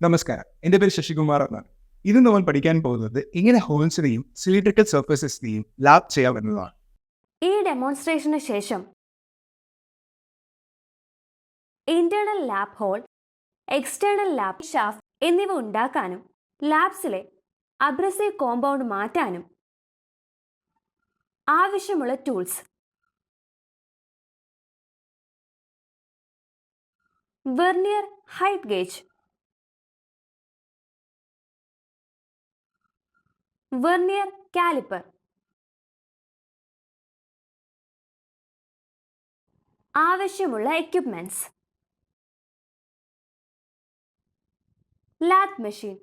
നമസ്കാരം, എൻ്റെ പേര് ശശികുമാർ എന്നാണ്. ഇന്ന് നമ്മൾ പഠിക്കാൻ പോകുന്നത് എങ്ങനെ ഹോൾസിനെയും സിലിണ്ടറിക്കൽ സർഫേസസിനെയും ലാബ് ചെയ്യാമെന്നതാണ്. ഈ ഡെമോൺസ്ട്രേഷന് ശേഷം internal lap hole, external lap shaft എന്നിവ ഉണ്ടാക്കാനും ലാബ്സിലെ അബ്രസീവ് കോമ്പൗണ്ട് മാറ്റാനും ആവശ്യമുള്ള tools: vernier height gauge, vernier caliper, ആവശ്യമുള്ള എക്യുപ്മെന്റ്സ്: ലാത്ത് മെഷീൻ,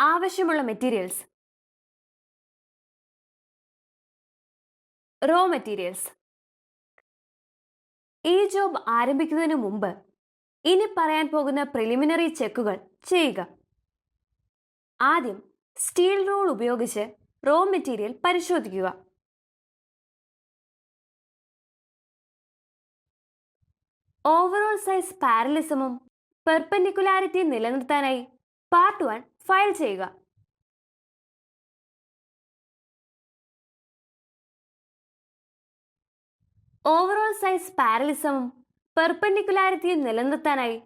ആവശ്യമുള്ള മെറ്റീരിയൽസ്, റോ മെറ്റീരിയൽസ്. ഈ ജോബ് ആരംഭിക്കുന്നതിന് മുമ്പ് ഇനി പറയാൻ പോകുന്ന പ്രിലിമിനറി ചെക്കുകൾ ചെയ്യുക. ആദ്യം സ്റ്റീൽ റൂൾ ഉപയോഗിച്ച് റോ മെറ്റീരിയൽ പരിശോധിക്കുക. ഓവറോൾ സൈസ് പാരലിസമും പെർപെൻഡിക്കുലാരിറ്റി നിലനിർത്താനായി പാർട്ട് 1 ഫയൽ ചെയ്യുക. ഓവറോൾ സൈസ് പാരലിസമും പെർപെൻഡിക്കുലാരിറ്റിയും നിലനിർത്താനായി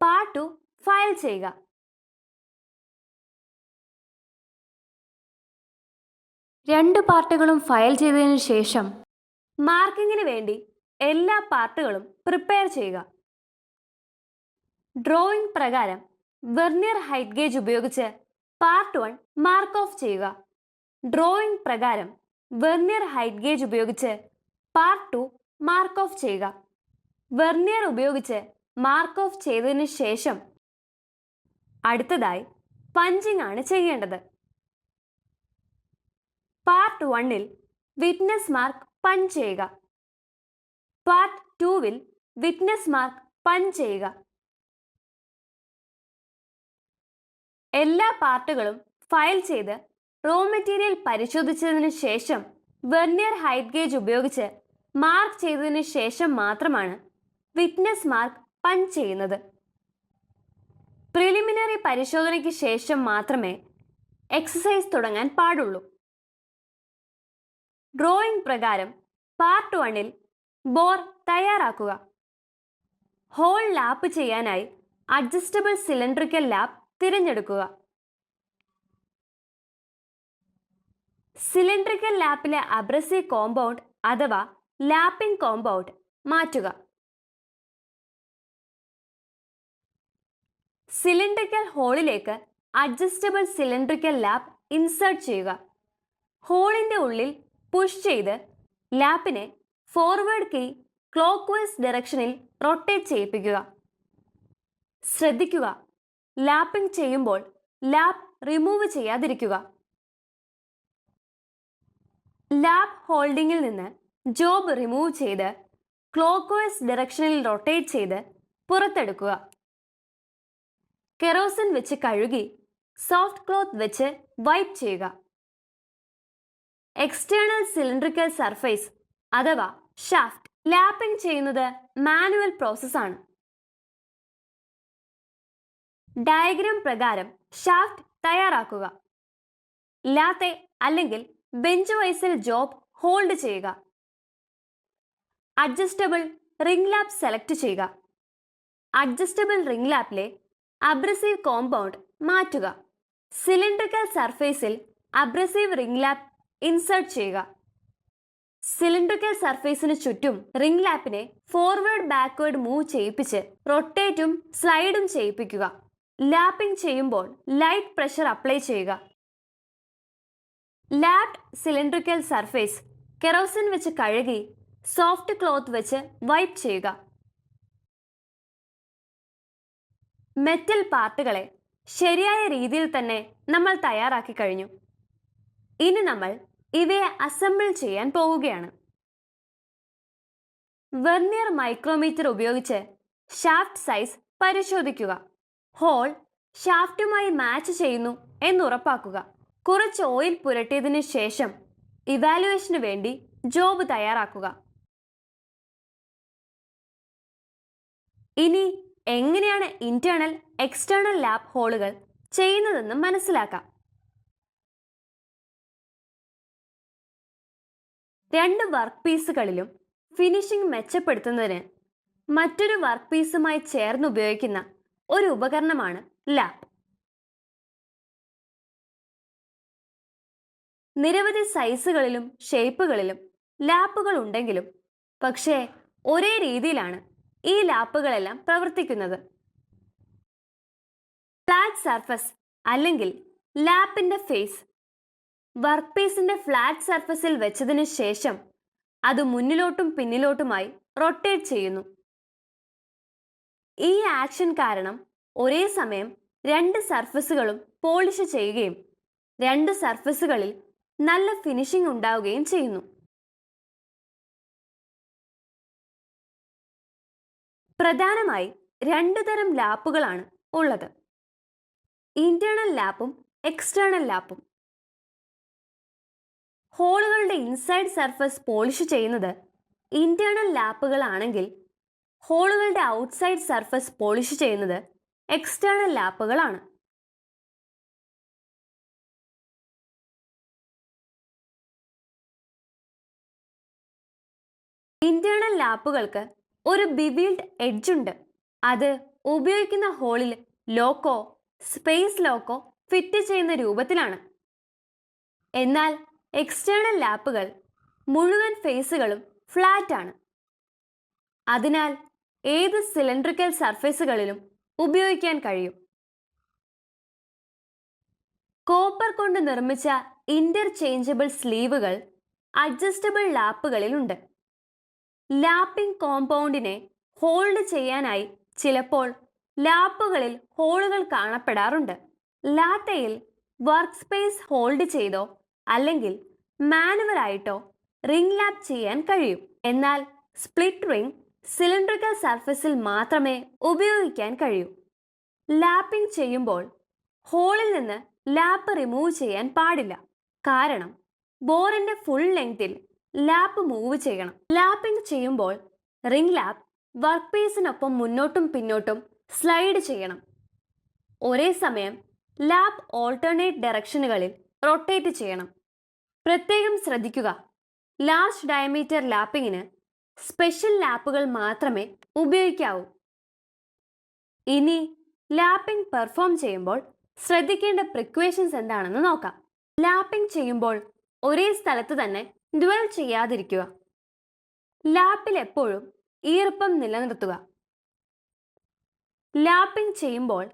പാർട്ട് 2 ഫയൽ ചെയ്യുക. രണ്ട് പാർട്ടുകളും ഫയൽ ചെയ്തതിനു ശേഷം മാർക്കിങ്ങിന് വേണ്ടി എല്ലാ പാർട്ടുകളും പ്രിപ്പയർ ചെയ്യുക. ഡ്രോയിങ് പ്രകാരം വെർനിയർ ഹൈറ്റ് ഗേജ് ഉപയോഗിച്ച് പാർട്ട് 1 മാർക്ക് ഓഫ് ചെയ്യുക. ഡ്രോയിങ് പ്രകാരം വെർനിയർ ഹൈറ്റ് ഗേജ് ഉപയോഗിച്ച് പാർട്ട് 2 മാർക്ക് ഓഫ് ചെയ്യുക. വെർനിയർ ഉപയോഗിച്ച് മാർക്ക് ഓഫ് ചെയ്തതിനു ശേഷം അടുത്തതായി പഞ്ചിങ് ആണ് ചെയ്യേണ്ടത്. പാർട്ട് 1-ൽ വിറ്റ്നസ് മാർക്ക് പഞ്ച് ചെയ്യുക. പാർട്ട് 2-ൽ വിറ്റ്നസ് മാർക്ക് പഞ്ച് ചെയ്യുക. എല്ലാ പാർട്ടുകളും ഫയൽ ചെയ്ത് റോ മെറ്റീരിയൽ പരിശോധിച്ചതിനു ശേഷം വെർനിയർ ഹൈറ്റ് ഗേജ് ഉപയോഗിച്ച് മാർക്ക് ചെയ്തതിനു ശേഷം മാത്രമാണ് വിറ്റ്നസ് മാർക്ക് പഞ്ച് ചെയ്യുന്നത്. പ്രിലിമിനറി പരിശോധനയ്ക്ക് ശേഷം മാത്രമേ എക്സസൈസ് തുടങ്ങാൻ പാടുള്ളൂ. ഡ്രോയിങ് പ്രകാരം പാർട്ട് 1-ൽ ബോർ തയ്യാറാക്കുക. ഹോൾ ലാപ്പ് ചെയ്യാനായി അഡ്ജസ്റ്റബിൾ സിലിണ്ടറിക്കൽ ലാപ്പ് തിരഞ്ഞെടുക്കുക. സിലിണ്ടറിക്കൽ ലാപ്പിലെ അബ്രസീവ് കോമ്പൗണ്ട് അഥവാ ലാപ്പിംഗ് കോമ്പൗണ്ട് മാറ്റുക. സിലിണ്ടറിക്കൽ ഹോളിലേക്ക് അഡ്ജസ്റ്റബിൾ സിലിണ്ടറിക്കൽ ലാപ്പ് ഇൻസേർട്ട് ചെയ്യുക. ഹോളിന്റെ ഉള്ളിൽ പുഷ് ചെയ്ത് ലാപ്പിനെ ഫോർവേഡ് കീ ക്ലോക്ക് വൈസ് ഡയറക്ഷനിൽ റൊട്ടേറ്റ് ചെയ്യിപ്പിക്കുക. ശ്രദ്ധിക്കുക, ലാപ്പിംഗ് ചെയ്യുമ്പോൾ ലാപ്പ് റിമൂവ് ചെയ്യാതിരിക്കുക. ലാപ്പ് ഹോൾഡിംഗിൽ നിന്ന് ജോബ് റിമൂവ് ചെയ്ത് ക്ലോക്ക് വൈസ് ഡയറക്ഷനിൽ റൊട്ടേറ്റ് ചെയ്ത് പുറത്തെടുക്കുക. കെറോസിൻ വെച്ച് കഴുകി സോഫ്റ്റ് ക്ലോത്ത് വെച്ച് വൈപ്പ് ചെയ്യുക. എക്സ്റ്റേണൽ സിലിണ്ടറിക്കൽ സർഫേസ് അഥവാ ഷാഫ്റ്റ് ലാപ്പിംഗ് ചെയ്യുന്നത് മാനുവൽ പ്രോസസ്സാണ്. ഡയഗ്രാം പ്രകാരം ഷാഫ്റ്റ് തയ്യാറാക്കുക. ലാത്തെ അല്ലെങ്കിൽ ബെഞ്ച് വൈസിൽ ജോബ് ഹോൾഡ് ചെയ്യുക. അഡ്ജസ്റ്റബിൾ റിംഗ് ലാപ്പ് സെലക്ട് ചെയ്യുക. അഡ്ജസ്റ്റബിൾ റിംഗ് ലാപ്പിലെ അബ്രസീവ് കോമ്പൗണ്ട് മാറ്റുക. സിലിണ്ടറിക്കൽ സർഫേസിൽ അബ്രസീവ് റിംഗ് ലാപ്പ് ഇൻസേർട്ട് ചെയ്യുക. സിലിണ്ടറിക്കൽ സർഫേസിന് ചുറ്റും റിംഗ് ലാപ്പിനെ ഫോർവേഡ് ബാക്ക്വേർഡ് മൂവ് ചെയ്യിപ്പിച്ച് റൊട്ടേറ്റും സ്ലൈഡും ചെയ്യിപ്പിക്കുക. ലാപ്പിംഗ് ചെയ്യുമ്പോൾ ലൈറ്റ് പ്രഷർ അപ്ലൈ ചെയ്യുക. ലാപ്ഡ് സിലിണ്ടറിക്കൽ സർഫേസ് കെറോസിൻ വെച്ച് കഴുകി സോഫ്റ്റ് ക്ലോത്ത് വെച്ച് വൈപ്പ് ചെയ്യുക. മെറ്റൽ പാർട്ടുകളെ ശരിയായ രീതിയിൽ തന്നെ നമ്മൾ തയ്യാറാക്കി കഴിഞ്ഞു. ഇനി നമ്മൾ ഇവയെ അസംബിൾ ചെയ്യാൻ പോവുകയാണ്. വെർനിയർ മൈക്രോമീറ്റർ ഉപയോഗിച്ച് ഷാഫ്റ്റ് സൈസ് പരിശോധിക്കുക. ഹോൾ ഷാഫ്റ്റുമായി മാച്ച് ചെയ്യുന്നു എന്നുറപ്പാക്കുക. കുറച്ച് ഓയിൽ പുരട്ടിയതിനു ശേഷം ഇവാലുവേഷന് വേണ്ടി ജോബ് തയ്യാറാക്കുക. ഇനി എങ്ങനെയാണ് ഇന്റേണൽ എക്സ്റ്റേണൽ ലാബ് ഹോളുകൾ ചെയ്യുന്നതെന്ന് മനസ്സിലാക്കാം. രണ്ട് വർക്ക് പീസുകളിലും ഫിനിഷിംഗ് മെച്ചപ്പെടുത്തുന്നതിന് മറ്റൊരു വർക്ക് പീസുമായി ചേർന്ന് ഉപയോഗിക്കുന്ന ഒരു ഉപകരണമാണ് ലാപ്പ്. നിരവധി സൈസുകളിലും ഷേപ്പുകളിലും ലാപ്പുകൾ ഉണ്ടെങ്കിലും പക്ഷേ ഒരേ രീതിയിലാണ് ഈ ലാപ്പുകളെല്ലാം പ്രവർത്തിക്കുന്നത്. ഫ്ലാറ്റ് സർഫസ് അല്ലെങ്കിൽ ലാപ്പിന്റെ ഫേസ് വർക്ക് പീസിന്റെ ഫ്ലാറ്റ് സർഫസിൽ വെച്ചതിന് ശേഷം അത് മുന്നിലോട്ടും പിന്നിലോട്ടുമായി റൊട്ടേറ്റ് ചെയ്യുന്നു. ഈ ആക്ഷൻ കാരണം ഒരേ സമയം രണ്ട് സർഫസുകളും പോളിഷ് ചെയ്യുകയും രണ്ട് സർഫസുകളിൽ നല്ല ഫിനിഷിംഗ് ഉണ്ടാവുകയും ചെയ്യുന്നു. പ്രധാനമായി രണ്ടു തരം ലാപ്പുകളാണ് ഉള്ളത്: ഇന്റേണൽ ലാപ്പും എക്സ്റ്റേണൽ ലാപ്പും. ഹോളുകളുടെ ഇൻസൈഡ് സർഫസ് പോളിഷ് ചെയ്യുന്നത് ഇന്റേണൽ ലാപ്പുകളാണെങ്കിൽ ഹോളുകളുടെ ഔട്ട്സൈഡ് സർഫസ് പോളിഷ് ചെയ്യുന്നത് എക്സ്റ്റേണൽ ലാപ്പുകളാണ്. ഇന്റേണൽ ലാപ്പുകൾക്ക് ഒരു ബിവീൽഡ് എഡ്ജ് ഉണ്ട്. അത് ഉപയോഗിക്കുന്ന ഹോളിൽ ലോക്കോ സ്പേസ് ലോക്കോ ഫിറ്റ് ചെയ്യുന്ന രൂപത്തിലാണ്. എന്നാൽ എക്സ്റ്റേണൽ ലാപ്പുകൾ മുഴുവൻ ഫേസുകളും ഫ്ലാറ്റ് ആണ്. അതിനാൽ ഏത് സിലിണ്ടറിക്കൽ സർഫേസുകളിലും ഉപയോഗിക്കാൻ കഴിയും. കോപ്പർ കൊണ്ട് നിർമ്മിച്ച ഇന്റർചേഞ്ചബിൾ സ്ലീവുകൾ അഡ്ജസ്റ്റബിൾ ലാപ്പുകളിലുണ്ട്. ലാപ്പിംഗ് കോമ്പൗണ്ടിനെ ഹോൾഡ് ചെയ്യാനായി ചിലപ്പോൾ ലാപ്പുകളിൽ ഹോളുകൾ കാണപ്പെടാറുണ്ട്. ലാത്തയിൽ വർക്ക് സ്പേസ് ഹോൾഡ് ചെയ്തോ അല്ലെങ്കിൽ മാനുവലായിട്ടോ റിംഗ് ലാപ്പ് ചെയ്യാൻ കഴിയും. എന്നാൽ സ്പ്ലിറ്റ് റിംഗ് സിലിണ്ടറിക്കൽ സർഫസിൽ മാത്രമേ ഉപയോഗിക്കാൻ കഴിയൂ. ലാപ്പിംഗ് ചെയ്യുമ്പോൾ ഹോളിൽ നിന്ന് ലാപ്പ് റിമൂവ് ചെയ്യാൻ പാടില്ല. കാരണം ബോറിന്റെ ഫുൾ ലെങ്തിൽ ലാപ്പ് മൂവ് ചെയ്യണം. ലാപ്പിംഗ് ചെയ്യുമ്പോൾ റിംഗ് ലാപ്പ് വർക്ക് പീസിനൊപ്പം മുന്നോട്ടും പിന്നോട്ടും സ്ലൈഡ് ചെയ്യണം. ഒരേ സമയം ലാപ്പ് ഓൾട്ടർനേറ്റ് ഡയറക്ഷനുകളിൽ റൊട്ടേറ്റ് ചെയ്യണം. പ്രത്യേകം ശ്രദ്ധിക്കുക, ലാർജ് ഡയമീറ്റർ ലാപ്പിങ്ങിന് സ്പെഷ്യൽ ലാപ്പുകൾ മാത്രമേ ഉപയോഗിക്കാവൂ. ഇനി ലാപ്പിംഗ് പെർഫോം ചെയ്യുമ്പോൾ ശ്രദ്ധിക്കേണ്ട പ്രിക്വേഷൻസ് എന്താണെന്ന് നോക്കാം. ലാപ്പിംഗ് ചെയ്യുമ്പോൾ ഒരേ സ്ഥലത്ത് തന്നെ ഡ്വെൽ ചെയ്യാതിരിക്കുക. ലാപ്പിൽ എപ്പോഴും ഈർപ്പം നിലനിർത്തുക. ലാപ്പിംഗ് ചെയ്യുമ്പോൾ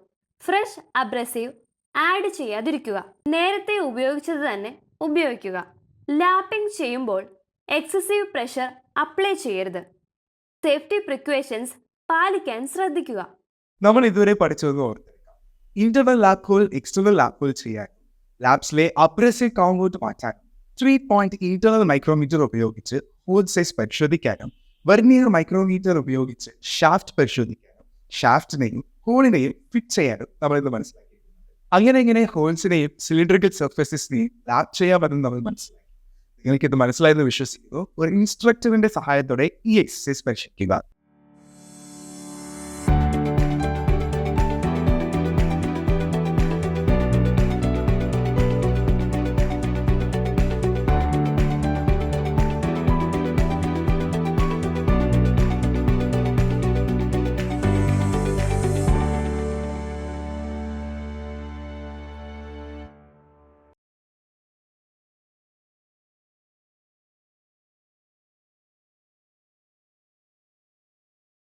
ഫ്രഷ് അബ്രസീവ് ആഡ് ചെയ്യാതിരിക്കുക. നേരത്തെ ഉപയോഗിച്ചത് തന്നെ ഉപയോഗിക്കുക. ലാപ്പിംഗ് ചെയ്യുമ്പോൾ എക്സസീവ് പ്രഷർ അപ്ലൈ ചെയ്യരുത്. സേഫ്റ്റി പ്രിക്വേഷൻസ് പാലിക്കാൻ ശ്രദ്ധിക്കുക. നമ്മൾ ഇതുവരെ പഠിച്ചതെന്ന് ഓർത്തെടുക്കാം. Internal lap hole external lap hole ചെയ്യാൻ ലാബ്സിലെ അബ്രസീവ് കോമ്പൗണ്ട് മാറ്റാൻ 3-point ഇന്റർണൽ മൈക്രോമീറ്റർ ഉപയോഗിച്ച് ഹോൾ സൈസ് പരിശോധിക്കാനും വെർനിയർ മൈക്രോമീറ്റർ ഉപയോഗിച്ച് ഷാഫ്റ്റ് പരിശോധിക്കാനും ഷാഫ്റ്റിനെയും ഹോളിനെയും ഫിറ്റ് ചെയ്യാനും നമ്മളിന്ന് മനസ്സിലാക്കി. അങ്ങനെ ഹോൾസിനെയും സിലിണ്ടറിക്കൽ സർഫേസസിനെയും ലാപ്പ് ചെയ്യാമെന്ന് നമ്മൾ മനസ്സിലാക്കി. നിങ്ങൾക്കിത് മനസ്സിലായെന്ന് വിശ്വസിക്കുന്നു. ഒരു ഇൻസ്ട്രക്ടറിന്റെ സഹായത്തോടെ ഈ എക്സസൈസ് പരിശീലിക്കുക.